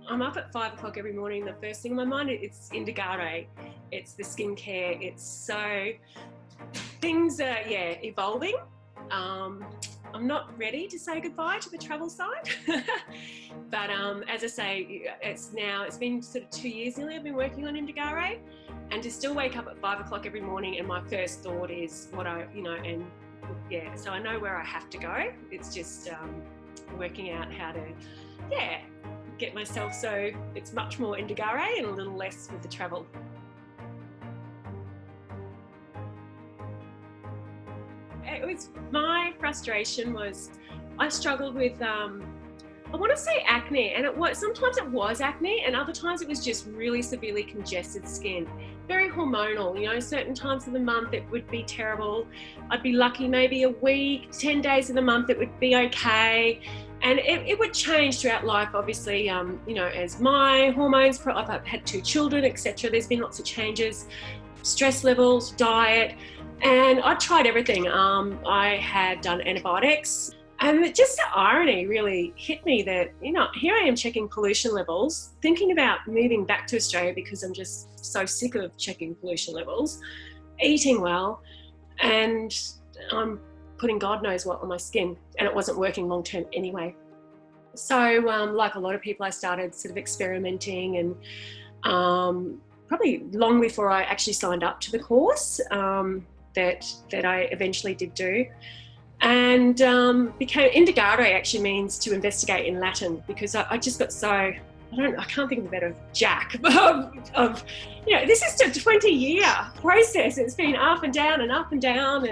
I'm up at 5 o'clock every morning. The first thing on my mind, it's Indagare. It's the skincare. It's so, things are, evolving. I'm not ready to say goodbye to the travel side. But as I say, it's been sort of 2 years nearly I've been working on Indagare, and to still wake up at 5 o'clock every morning and my first thought is so I know where I have to go. It's just working out how to, get myself so it's much more Indagare and a little less with the travel. My frustration was I struggled with, I want to say acne, and sometimes it was acne and other times it was just really severely congested skin. Very hormonal, certain times of the month it would be terrible. I'd be lucky maybe a week, 10 days of the month it would be okay. And it would change throughout life, obviously, as my hormones, I've had 2 children, etc. There's been lots of changes, stress levels, diet, and I tried everything. I had done antibiotics, and just the irony really hit me that, here I am checking pollution levels, thinking about moving back to Australia because I'm just so sick of checking pollution levels, eating well, and I'm putting God knows what on my skin, and it wasn't working long term anyway. So like a lot of people, I started sort of experimenting, and probably long before I actually signed up to the course that I eventually did do. And Indagare actually means to investigate in Latin, because I just got so, I can't think of a better jack of this is a 20-year process. It's been up and down and up and down.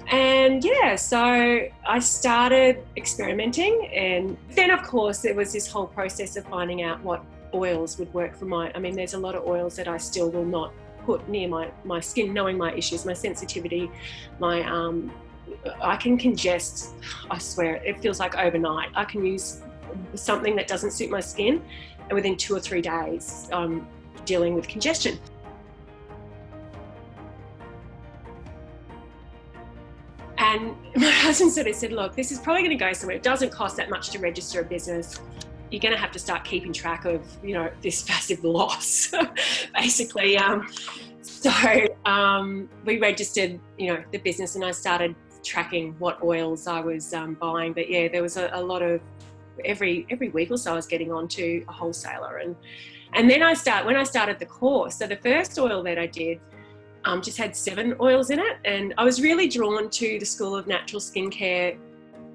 And so I started experimenting, and then of course there was this whole process of finding out what oils would work for there's a lot of oils that I still will not put near my skin, knowing my issues, my sensitivity, I can congest, I swear, it feels like overnight. I can use something that doesn't suit my skin, and within 2 or 3 days I'm dealing with congestion. And my husband sort of said, look, this is probably going to go somewhere. It doesn't cost that much to register a business. You're going to have to start keeping track of, this massive loss, basically. We registered, the business, and I started tracking what oils I was buying. But there was a lot of, every week or so I was getting on to a wholesaler. And then when I started the course, so the first oil that I did, just had 7 oils in it, and I was really drawn to the School of Natural Skincare.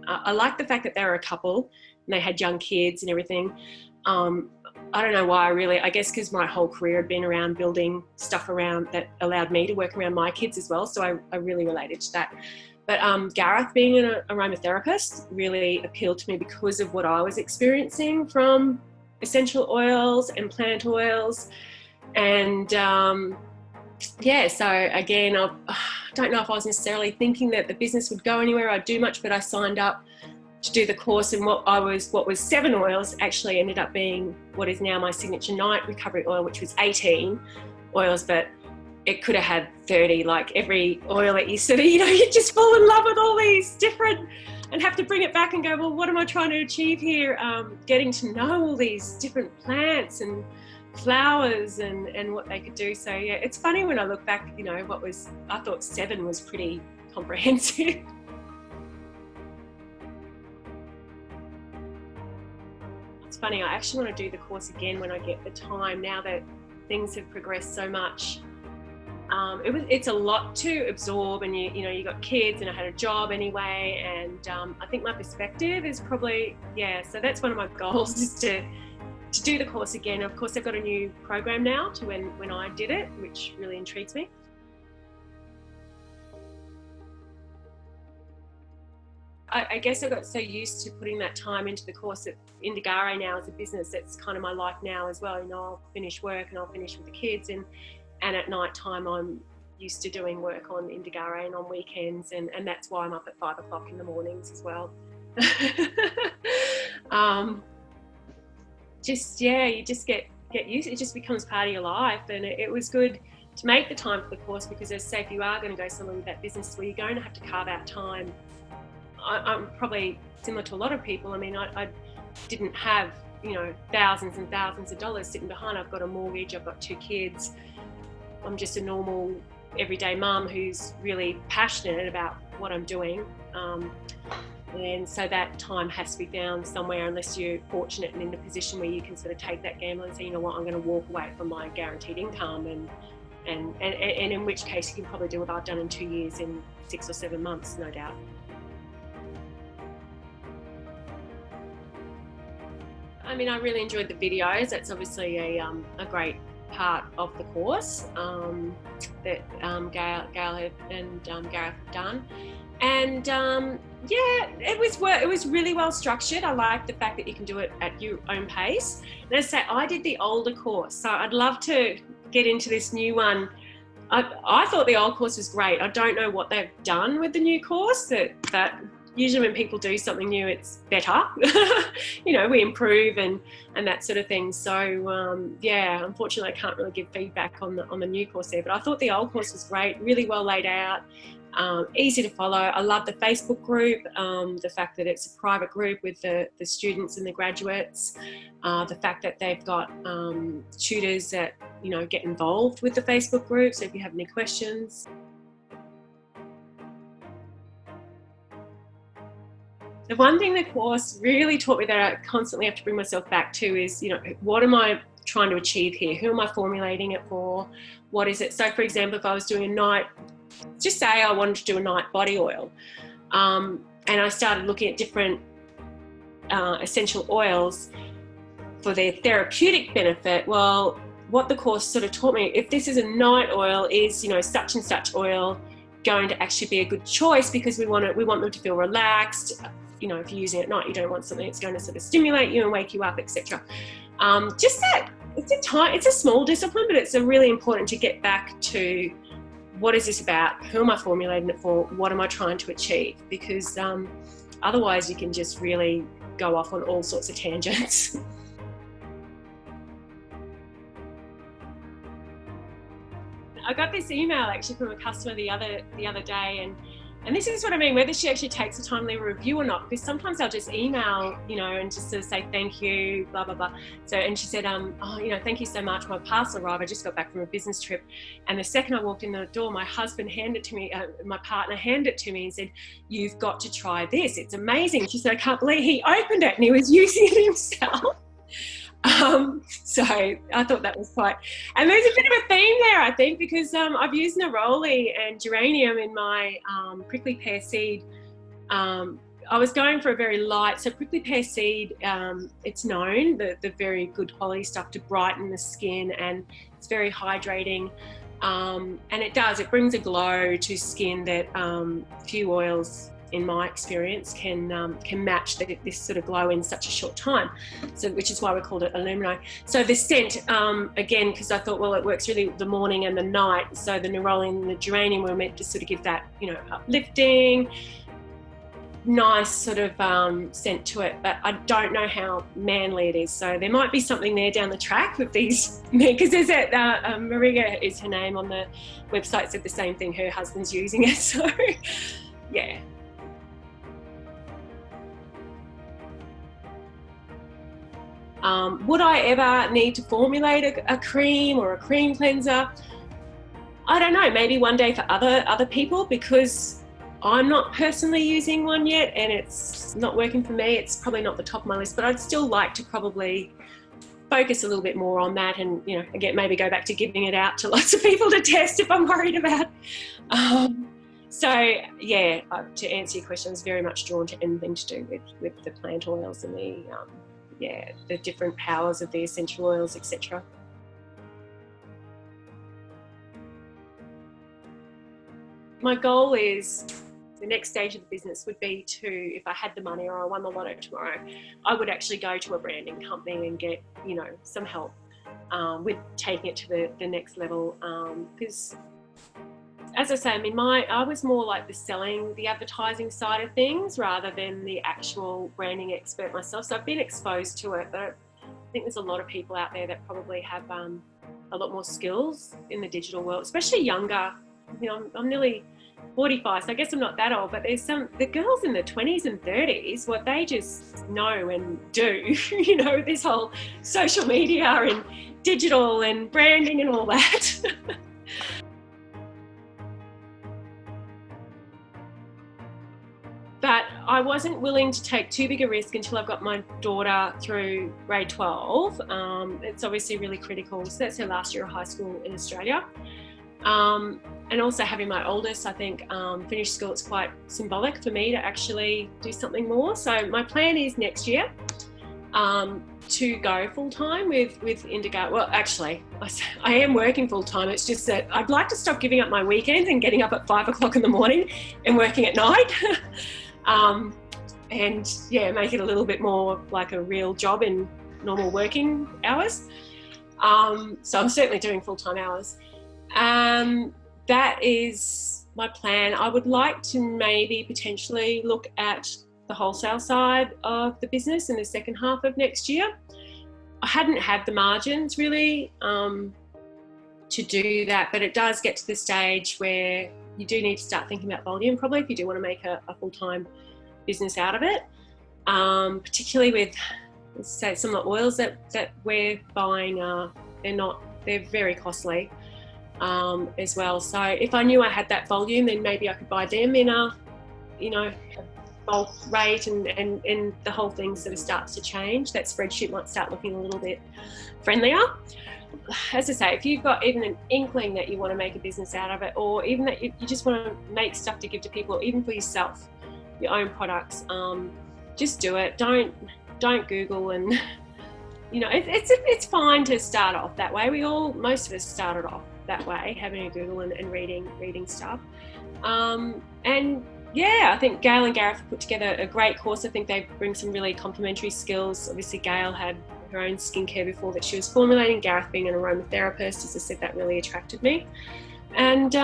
I liked the fact that they were a couple and they had young kids and everything. I don't know why I guess because my whole career had been around building stuff around that allowed me to work around my kids as well, so I really related to that. But Gareth, being an aromatherapist, really appealed to me because of what I was experiencing from essential oils and plant oils. And so again, I don't know if I was necessarily thinking that the business would go anywhere, I'd do much, but I signed up to do the course, and what was 7 oils actually ended up being what is now my signature night recovery oil, which was 18 oils, but it could have had 30. Like every oil that you sort of, you just fall in love with all these different, and have to bring it back and go, well, what am I trying to achieve here? Getting to know all these different plants and flowers and what they could do. So it's funny when I look back, I thought 7 was pretty comprehensive. It's funny, I actually want to do the course again when I get the time, now that things have progressed so much. It's a lot to absorb, and you got kids, and I had a job anyway, and I think my perspective is probably, so that's one of my goals, is to do the course again. Of course, I've got a new program now to when I did it, which really intrigues me. I guess I got so used to putting that time into the course that Indagare now is a business that's kind of my life now as well. I'll finish work and I'll finish with the kids, and at night time I'm used to doing work on Indagare and on weekends, and that's why I'm up at 5 o'clock in the mornings as well. You just get used, it just becomes part of your life. And it was good to make the time for the course, because as say if you are going to go somewhere with that business, where you're going to have to carve out time I'm probably similar to a lot of people. I mean, I didn't have, you know, thousands and thousands of dollars sitting behind. I've got a mortgage, I've got 2 kids. I'm just a normal everyday mum who's really passionate about what I'm doing. And so that time has to be found somewhere, unless you're fortunate and in a position where you can sort of take that gamble and say, you know what, I'm going to walk away from my guaranteed income, and in which case you can probably do what I've done in 2 years in 6 or 7 months, no doubt. I mean, I really enjoyed the videos. That's obviously a great part of the course that Gail and Gareth have done. And yeah, it was really well structured. I like the fact that you can do it at your own pace. And as I say, I did the older course, so I'd love to get into this new one. I thought the old course was great. I don't know what they've done with the new course, that usually when people do something new, it's better. You know, we improve and that sort of thing. So yeah, unfortunately, I can't really give feedback on the new course there. But I thought the old course was great, really well laid out, easy to follow. I love the Facebook group, the fact that it's a private group with the students and the graduates, the fact that they've got tutors that, you know, get involved with the Facebook group. So if you have any questions. The one thing the course really taught me that I constantly have to bring myself back to is, you know, what am I trying to achieve here? Who am I formulating it for? What is it? So, for example, if I was doing a night, just say I wanted to do a night body oil, and I started looking at different essential oils for their therapeutic benefit. Well, what the course sort of taught me, if this is a night oil, is, you know, such and such oil going to actually be a good choice, because we want them to feel relaxed. You know, if you're using it at night, you don't want something that's going to sort of stimulate you and wake you up, etc. Just that it's a small discipline, but it's a really important to get back to, what is this about? Who am I formulating it for? What am I trying to achieve? Because otherwise you can just really go off on all sorts of tangents. I got this email actually from a customer the other day, and this is what I mean, whether she actually takes the time to leave a review or not, because sometimes I'll just email, you know, and just sort of say thank you, blah blah blah. So, and she said, oh, you know, thank you so much. My parcel arrived. I just got back from a business trip, and the second I walked in the door, my husband handed it to me. My partner handed it to me and said, "You've got to try this. It's amazing." She said, "I can't believe he opened it and he was using it himself." So I thought that was quite, and there's a bit of a theme there, I think, because I've used neroli and geranium in my prickly pear seed. I was going for a very light, so prickly pear seed, it's known, the very good quality stuff to brighten the skin, and it's very hydrating, and it brings a glow to skin that few oils, in my experience, can match this sort of glow in such a short time. So, which is why we called it Illumina. So the scent, again, because I thought, well, it works really the morning and the night. So the neroli and the geranium were meant to sort of give that, you know, uplifting, nice sort of scent to it. But I don't know how manly it is. So there might be something there down the track with these, because there's Maria is her name on the website, said the same thing. Her husband's using it. So yeah. Would I ever need to formulate a cream or a cream cleanser? I don't know, maybe one day for other people, because I'm not personally using one yet and it's not working for me. It's probably not the top of my list, but I'd still like to probably focus a little bit more on that, and, you know, again, maybe go back to giving it out to lots of people to test if I'm worried about. So yeah, to answer your question, I was very much drawn to anything to do with the plant oils and the different powers of the essential oils, etc. My goal is, the next stage of the business would be to, if I had the money or I won the lotto tomorrow, I would actually go to a branding company and get, you know, some help with taking it to the next level. Because, as I say, I mean, I was more like the advertising side of things rather than the actual branding expert myself. So I've been exposed to it, but I think there's a lot of people out there that probably have a lot more skills in the digital world, especially younger. You know, I'm nearly 45, so I guess I'm not that old, but there's the girls in the 20s and 30s, what they just know and do, you know, this whole social media and digital and branding and all that. But I wasn't willing to take too big a risk until I've got my daughter through grade 12. It's obviously really critical. So that's her last year of high school in Australia. And also having my oldest, I think, finish school, it's quite symbolic for me to actually do something more. So my plan is next year to go full-time with Indagare. Well, actually, I am working full-time. It's just that I'd like to stop giving up my weekends and getting up at 5 o'clock in the morning and working at night. And yeah, make it a little bit more like a real job in normal working hours. So I'm certainly doing full-time hours. That is my plan. I would like to maybe potentially look at the wholesale side of the business in the second half of next year. I hadn't had the margins really to do that, but it does get to the stage where you do need to start thinking about volume probably if you do want to make a full-time business out of it, particularly with, say, some of the oils that we're buying. They're very costly as well. So if I knew I had that volume, then maybe I could buy them in a bulk rate, and the whole thing sort of starts to change. That spreadsheet might start looking a little bit friendlier. As I say, if you've got even an inkling that you want to make a business out of it, or even that you just want to make stuff to give to people, or even for yourself, your own products, just do it. Don't Google, and you know, it's fine to start off that way. Most of us started off that way, having a Google and reading stuff. And yeah, I think Gail and Gareth put together a great course. I think they bring some really complementary skills. Obviously, Gail had her own skincare before that she was formulating. Gareth being an aromatherapist, as I said, that really attracted me. And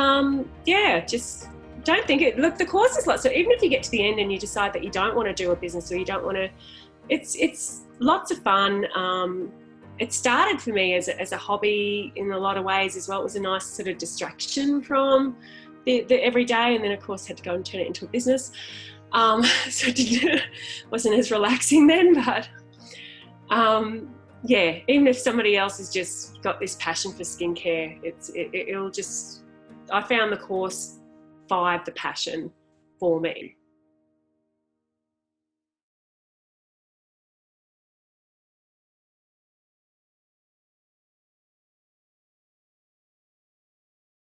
yeah, just don't think it. Look, the course is lots. So even if you get to the end and you decide that you don't want to do a business, or you don't want to, it's lots of fun. It started for me as a hobby in a lot of ways as well. It was a nice sort of distraction from the everyday, and then of course had to go and turn it into a business. So it wasn't as relaxing then, but yeah, even if somebody else has just got this passion for skincare, it'll just, I found the course fired the passion for me.